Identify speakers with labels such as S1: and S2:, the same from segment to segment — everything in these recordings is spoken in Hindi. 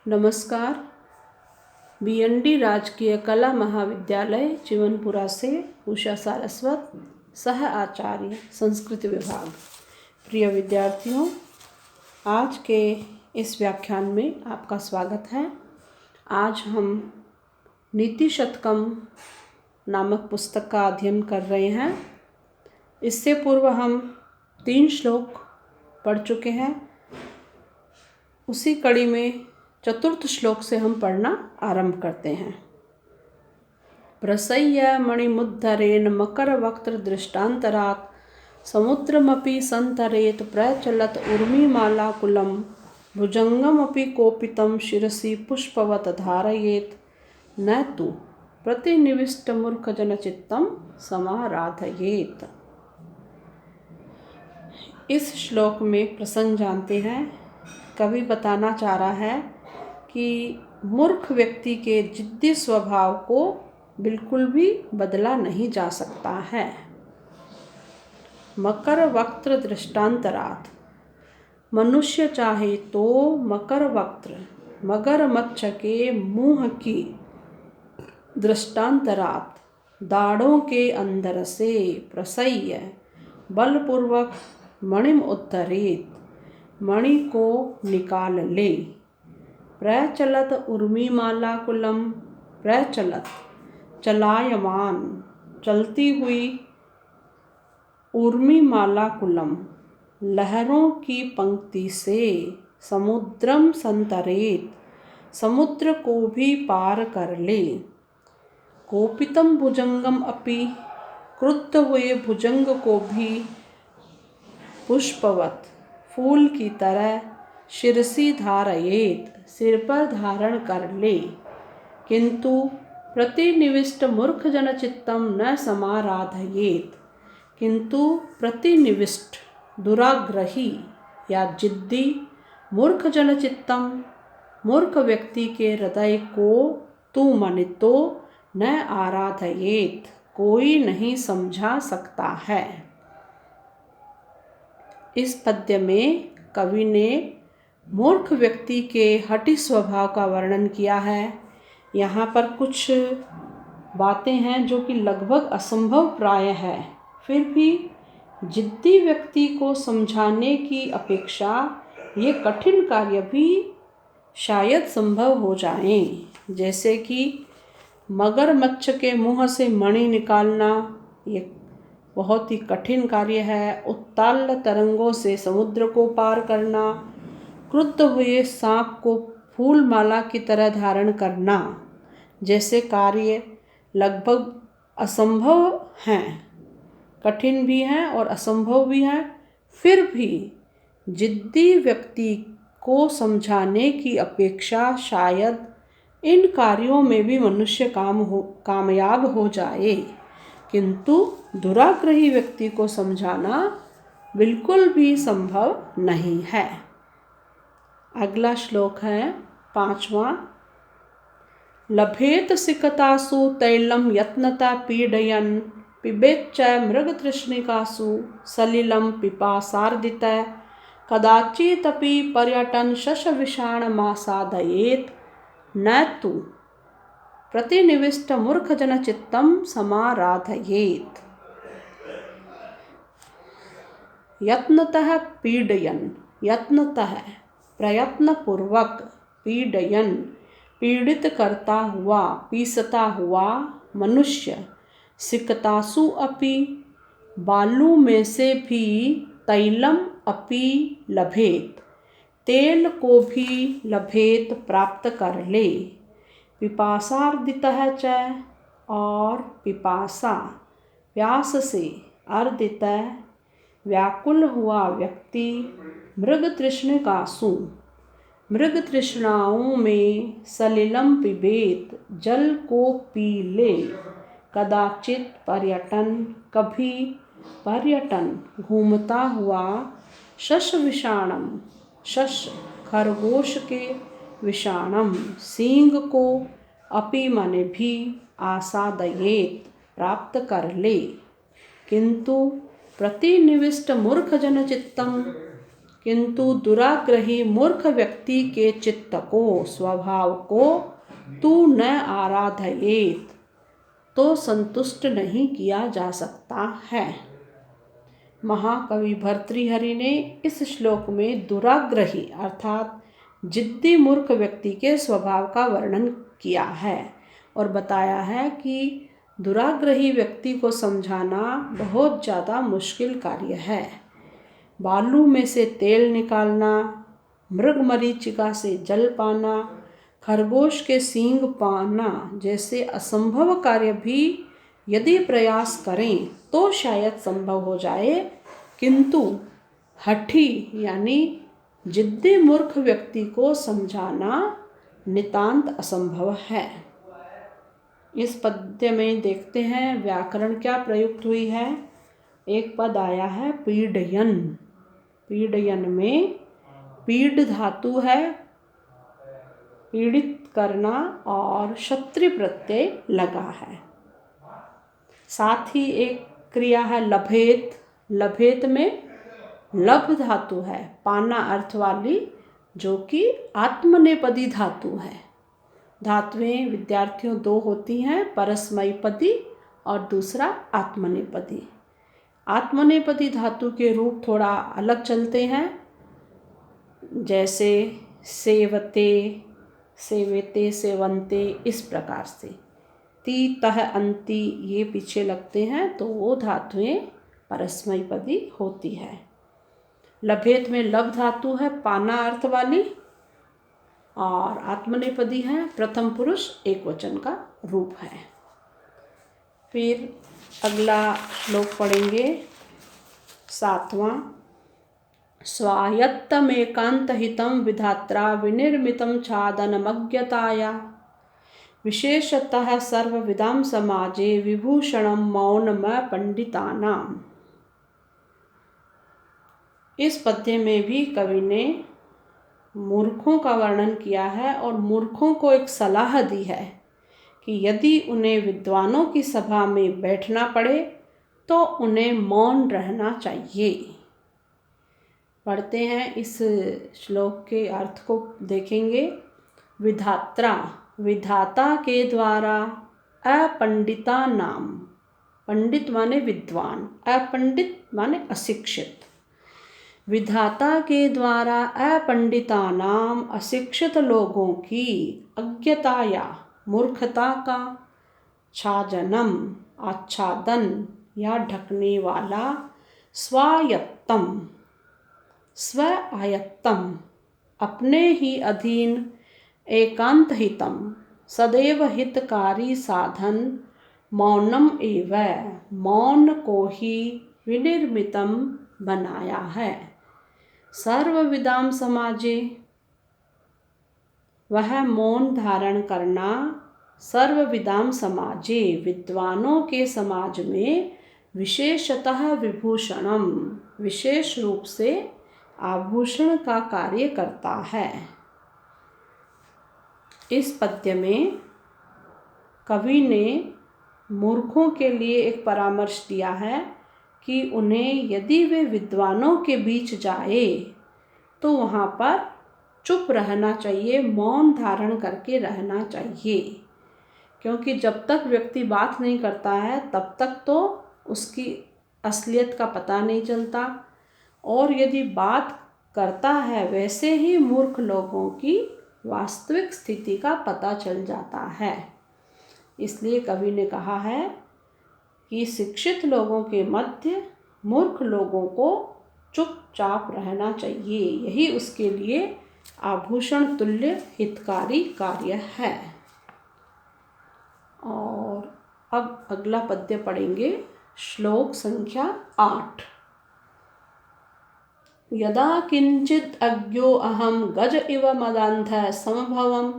S1: नमस्कार। BND राजकीय कला महाविद्यालय चिवनपुरा से उषा सारस्वत, सह आचार्य संस्कृत विभाग। प्रिय विद्यार्थियों, आज के इस व्याख्यान में आपका स्वागत है। आज हम नीति शतकम नामक पुस्तक का अध्ययन कर रहे हैं। इससे पूर्व हम 3 श्लोक पढ़ चुके हैं। उसी कड़ी में चतुर्थ श्लोक से हम पढ़ना आरंभ करते हैं। प्रसह्य मणिमुद्धरेण मकरवक्त्र दृष्टान्तरात् समुद्रमपि संतरेत प्रचलत ऊर्मिमालाकुलं भुजंगमपि कोपितं शिरसि पुष्पवत् धारयेत् न तु प्रतिनिविष्टमूर्खजनचित्तं समाराधयेत्। इस श्लोक में प्रसंग जानते हैं। कवि बताना चाह रहा है कि मूर्ख व्यक्ति के जिद्दी स्वभाव को बिल्कुल भी बदला नहीं जा सकता है। मकर वक्त्र दृष्टान्तरात्, मनुष्य चाहे तो मकर वक्त्र मगरमच्छ के मुंह की दृष्टान्तरात् दाढ़ों के अंदर से प्रसह्य बलपूर्वक मणिम उद्धरेत, मणि को निकाल ले। प्रचलत ऊर्मिमालाकुलं, प्रचलत चलायमान चलती हुई, ऊर्मिमालाकुलं लहरों की पंक्ति से, समुद्रम संतरेत समुद्र को भी पार कर ले। कोपितम भुजंगम अपि क्रुद्ध हुए भुजंग को भी पुष्पवत फूल की तरह शिरसी धारयेत सिर पर धारण कर ले। किंतु प्रतिनिविष्ट मूर्खजनचित्तं न समाराधयेत, किंतु प्रतिनिविष्ट दुराग्रही या जिद्दी मूर्खजनचित्तं मूर्ख व्यक्ति के हृदय को तू मनितो न आराधयेत, कोई नहीं समझा सकता है। इस पद्य में कवि ने मूर्ख व्यक्ति के हठी स्वभाव का वर्णन किया है। यहाँ पर कुछ बातें हैं जो कि लगभग असंभव प्राय है, फिर भी जिद्दी व्यक्ति को समझाने की अपेक्षा ये कठिन कार्य भी शायद संभव हो जाए। जैसे कि मगरमच्छ के मुंह से मणि निकालना, ये बहुत ही कठिन कार्य है। उत्ताल तरंगों से समुद्र को पार करना, क्रुद्ध हुए सांप को फूल माला की तरह धारण करना जैसे कार्य लगभग असंभव हैं, कठिन भी हैं और असंभव भी हैं। फिर भी जिद्दी व्यक्ति को समझाने की अपेक्षा शायद इन कार्यों में भी मनुष्य कामयाब हो जाए, किंतु दुराग्रही व्यक्ति को समझाना बिल्कुल भी संभव नहीं है। अगला श्लोक है 5वां। लभेत सिकतासु तैलं यत्नता पीडयन् पिबेच्च मृगतृष्णिकासु सलिलं पिपासार्दितः कदाचिदपि पर्यटन् शशविषाणमासादयेत् न तु प्रतिनिविष्टमूर्खजनचित्तं समाराधयेत्। यत्नतः पीडयन्, यत्नतः प्रयत्नपूर्वक, पीडयन् पीड़ित करता हुआ, पीसता हुआ मनुष्य, सिकतासु अपि बालू में से भी, तैलम अपि लभेत तेल को भी लभेत प्राप्त कर ले। पिपासार्दितः च, और पिपासा प्यास से, अर्दितः व्याकुल हुआ व्यक्ति, मृग तृष्णिकासु मृग तृष्णाओं में, सलिलम पिबेत जल को पी ले। कदाचित पर्यटन कभी, पर्यटन घूमता हुआ, शश विषाणम शश खरगोश के, विषाणम सींग को, अपि माने भी, आसादयेत प्राप्त कर ले। किंतु प्रतिनिविष्ट मूर्खजनचित्तं, किंतु दुराग्रही मूर्ख व्यक्ति के चित्त को, स्वभाव को तू न आराधयेत, तो संतुष्ट नहीं किया जा सकता है। महाकवि भर्तृहरि ने इस श्लोक में दुराग्रही अर्थात जिद्दी मूर्ख व्यक्ति के स्वभाव का वर्णन किया है और बताया है कि दुराग्रही व्यक्ति को समझाना बहुत ज़्यादा मुश्किल कार्य है। बालू में से तेल निकालना, मृगमरीचिका से जल पाना, खरगोश के सींग पाना जैसे असंभव कार्य भी यदि प्रयास करें तो शायद संभव हो जाए, किंतु हठी यानी जिद्दी मूर्ख व्यक्ति को समझाना नितांत असंभव है। इस पद्य में देखते हैं व्याकरण क्या प्रयुक्त हुई है। एक पद आया है पीडयन। पीडयन में पीड धातु है, पीड़ित करना, और क्षत्रि प्रत्यय लगा है। साथ ही एक क्रिया है लभेत। लभेत में लभ धातु है, पाना अर्थ वाली, जो कि आत्मनेपदी धातु है। धातुएं विद्यार्थियों दो होती हैं, परस्मैपदी और दूसरा आत्मनेपदी। आत्मनेपदी धातु के रूप थोड़ा अलग चलते हैं, जैसे सेवते, सेवेते, सेवंते, इस प्रकार से। ती, तह, अंति ये पीछे लगते हैं तो वो धातुएं परस्मैपदी होती है। लभेत में लब धातु है, पाना अर्थ वाली, और आत्मनेपदी है, प्रथम पुरुष एकवचन का रूप है। फिर अगला श्लोक पढ़ेंगे 7वां। स्वायत्तमेकान्तहितं विधात्रा विनिर्मितं छादनमज्ञताया, विशेषतः सर्वविदां समाजे विभूषणं मौनमपंडितानाम्। इस पद्य में भी कवि ने मूर्खों का वर्णन किया है और मूर्खों को एक सलाह दी है कि यदि उन्हें विद्वानों की सभा में बैठना पड़े तो उन्हें मौन रहना चाहिए। पढ़ते हैं, इस श्लोक के अर्थ को देखेंगे। विधात्रा, विधाता के द्वारा, अपंडिता नाम, पंडित माने विद्वान, अपंडित माने अशिक्षित। विधाता के द्वारा अपंडिता नाम, अशिक्षित लोगों की अज्ञताया, मूर्खता का, छाजनम आच्छादन या ढकने वाला, स्वायत्तम स्व आयत्तम अपने ही अधीन, एकांत हितम सदैव हितकारी साधन, मौनम एव मौन को ही विनिर्मितम बनाया है। सर्वविदाम समाजे, वह मौन धारण करना सर्वविदाम समाजे विद्वानों के समाज में विशेषतः विभूषणम विशेष रूप से आभूषण का कार्य करता है। इस पद्य में कवि ने मूर्खों के लिए एक परामर्श दिया है कि उन्हें यदि वे विद्वानों के बीच जाए तो वहाँ पर चुप रहना चाहिए, मौन धारण करके रहना चाहिए, क्योंकि जब तक व्यक्ति बात नहीं करता है तब तक तो उसकी असलियत का पता नहीं चलता, और यदि बात करता है वैसे ही मूर्ख लोगों की वास्तविक स्थिति का पता चल जाता है। इसलिए कवि ने कहा है कि शिक्षित लोगों के मध्य मूर्ख लोगों को चुपचाप रहना चाहिए, यही उसके लिए आभूषण तुल्य हितकारी कार्य है। और अब अगला पद्य पढ़ेंगे, श्लोक संख्या 8। यदा किंचित अज्ञो अहम गज इव मदान्धः समभवम्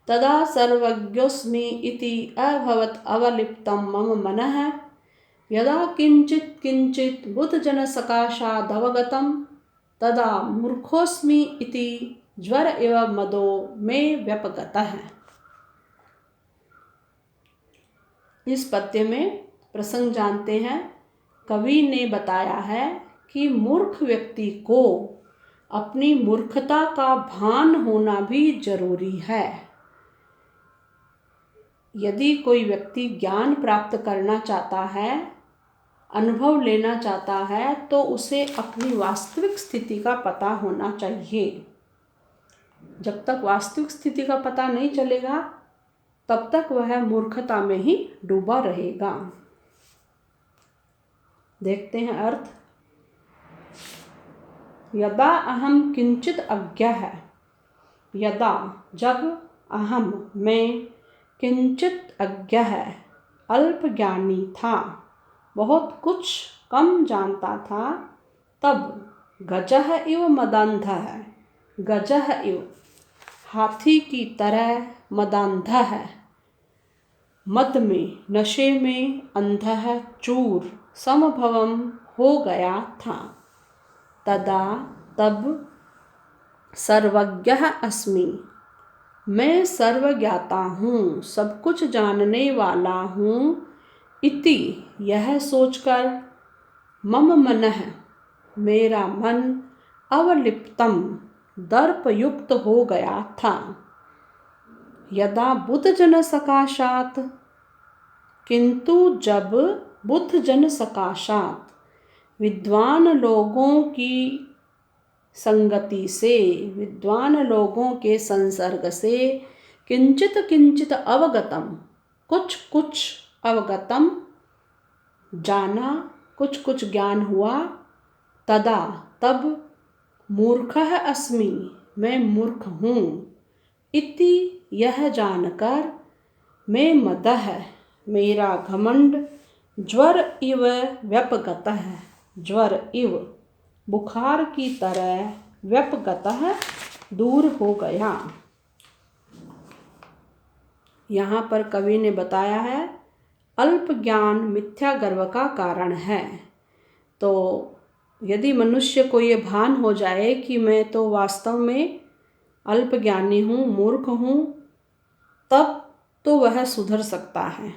S1: तदा सर्वज्ञोऽस्मि इति अभवत् अवलिप्तं मम मनः। यदा किंचित किंचित बुधजन सकाशादवगतं तदा मूर्खोऽस्मि इति ज्वर इव मदो मे व्यपगतः। इस पद्य में प्रसंग जानते हैं। कवि ने बताया है कि मूर्ख व्यक्ति को अपनी मूर्खता का भान होना भी जरूरी है। यदि कोई व्यक्ति ज्ञान प्राप्त करना चाहता है, अनुभव लेना चाहता है, तो उसे अपनी वास्तविक स्थिति का पता होना चाहिए। जब तक वास्तविक स्थिति का पता नहीं चलेगा तब तक वह मूर्खता में ही डूबा रहेगा। देखते हैं अर्थ। यदा अहम किंचित अज्ञः, यदा जब, अहम मैं, किंचित अज्ञः अल्प ज्ञानी था, बहुत कुछ कम जानता था, तब गजः इव मदान्धः, गजः इव हाथी की तरह, मदान्धः मद में, नशे में, अंधः चूर, समभवम हो गया था। तदा तब सर्वज्ञः अस्मि, मैं सर्वज्ञाता हूँ, सब कुछ जानने वाला हूँ, इति यह सोचकर, मम मनः मेरा मन, अवलिप्तम दर्पयुक्त हो गया था। यदा बुद्ध जन सकाशात, किंतु जब बुद्ध जन सकाशात, विद्वान लोगों की संगति से, विद्वान लोगों के संसर्ग से, किंचित किंचित अवगतम, कुछ कुछ अवगतम जाना, कुछ कुछ ज्ञान हुआ, तदा तब मूर्खः अस्मि मैं मूर्ख हूँ, इति यह जानकर, मैं मदः मेरा घमंड, ज्वर इव व्यपगतः ज्वर इव बुखार की तरह, व्यपगतः दूर हो गया। यहाँ पर कवि ने बताया है अल्प ज्ञान मिथ्या गर्व का कारण है। तो यदि मनुष्य को ये भान हो जाए कि मैं तो वास्तव में अल्प ज्ञानी हूँ, मूर्ख हूँ, तब तो वह सुधर सकता है।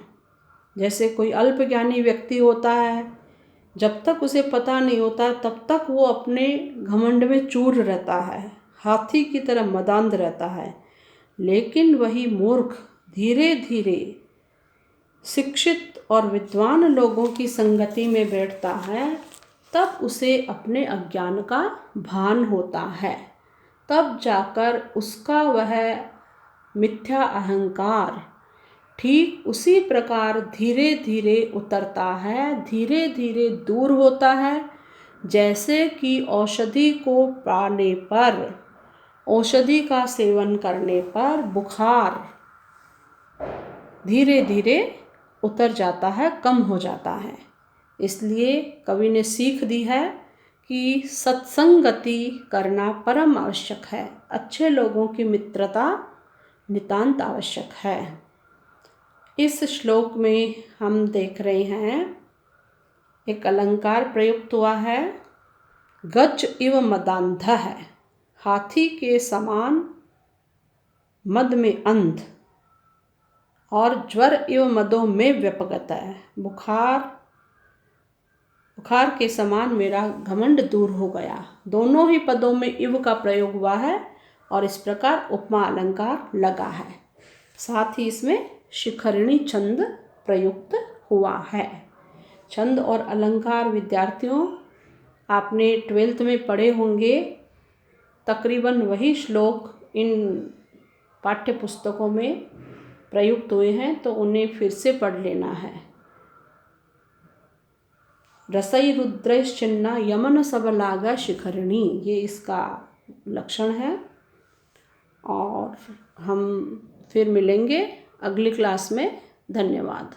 S1: जैसे कोई अल्प ज्ञानी व्यक्ति होता है, जब तक उसे पता नहीं होता तब तक वो अपने घमंड में चूर रहता है, हाथी की तरह मदांध रहता है। लेकिन वही मूर्ख धीरे धीरे शिक्षित और विद्वान लोगों की संगति में बैठता है, तब उसे अपने अज्ञान का भान होता है। तब जाकर उसका वह मिथ्या अहंकार ठीक उसी प्रकार धीरे धीरे उतरता है, धीरे धीरे दूर होता है, जैसे कि औषधि को पाने पर, औषधि का सेवन करने पर बुखार धीरे धीरे उतर जाता है, कम हो जाता है। इसलिए कवि ने सीख दी है कि सत्संगति करना परम आवश्यक है, अच्छे लोगों की मित्रता नितांत आवश्यक है। इस श्लोक में हम देख रहे हैं एक अलंकार प्रयुक्त हुआ है, गज इव मदांधः, हाथी के समान मद में अंध, और ज्वर इव मदो में व्यपगतः, बुखार के समान मेरा घमंड दूर हो गया। दोनों ही पदों में इव का प्रयोग हुआ है और इस प्रकार उपमा अलंकार लगा है। साथ ही इसमें शिखरिणी छंद प्रयुक्त हुआ है। छंद और अलंकार विद्यार्थियों आपने 12th में पढ़े होंगे, तकरीबन वही श्लोक इन पाठ्य पुस्तकों में प्रयुक्त हुए हैं, तो उन्हें फिर से पढ़ लेना है। रसई रुद्रश्चिन्ना यमन सबलागा शिखरिणी, ये इसका लक्षण है। और हम फिर मिलेंगे अगली क्लास में। धन्यवाद।